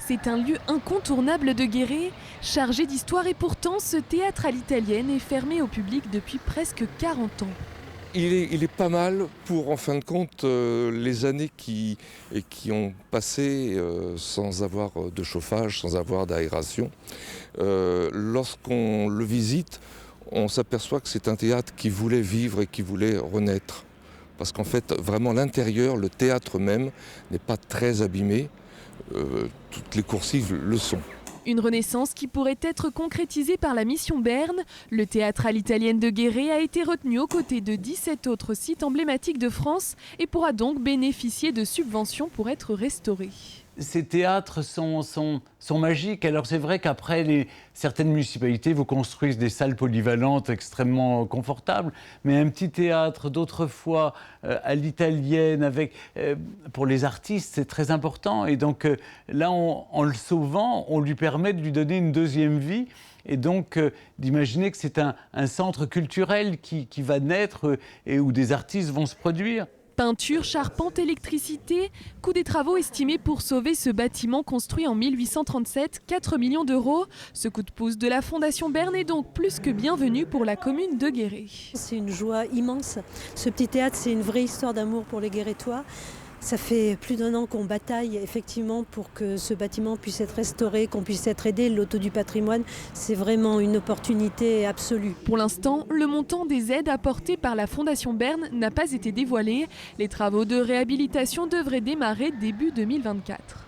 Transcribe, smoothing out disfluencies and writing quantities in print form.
C'est un lieu incontournable de Guéret, chargé d'histoire, et pourtant ce théâtre à l'italienne est fermé au public depuis presque 40 ans. Il est pas mal pour, en fin de compte, les années qui ont passé sans avoir de chauffage, sans avoir d'aération. Lorsqu'on le visite, on s'aperçoit que c'est un théâtre qui voulait vivre et qui voulait renaître. Parce qu'en fait, vraiment l'intérieur, le théâtre même, n'est pas très abîmé. Toutes les coursives le sont. Une renaissance qui pourrait être concrétisée par la mission Berne. Le théâtre à l'italienne de Guéret a été retenu aux côtés de 17 autres sites emblématiques de France et pourra donc bénéficier de subventions pour être restauré. Ces théâtres sont magiques. Alors c'est vrai qu'après, certaines municipalités vous construisent des salles polyvalentes extrêmement confortables, mais un petit théâtre d'autrefois à l'italienne, pour les artistes, c'est très important. Et donc là, en le sauvant, on lui permet de lui donner une deuxième vie. Et donc d'imaginer que c'est un centre culturel qui va naître et où des artistes vont se produire. Peinture, charpente, électricité, coût des travaux estimé pour sauver ce bâtiment construit en 1837, 4 millions d'euros. Ce coup de pouce de la Fondation Berne est donc plus que bienvenu pour la commune de Guéret. C'est une joie immense. Ce petit théâtre, c'est une vraie histoire d'amour pour les Guérétois. Ça fait plus d'1 an qu'on bataille effectivement pour que ce bâtiment puisse être restauré, qu'on puisse être aidé. Le loto du patrimoine, c'est vraiment une opportunité absolue. Pour l'instant, le montant des aides apportées par la Fondation Berne n'a pas été dévoilé. Les travaux de réhabilitation devraient démarrer début 2024.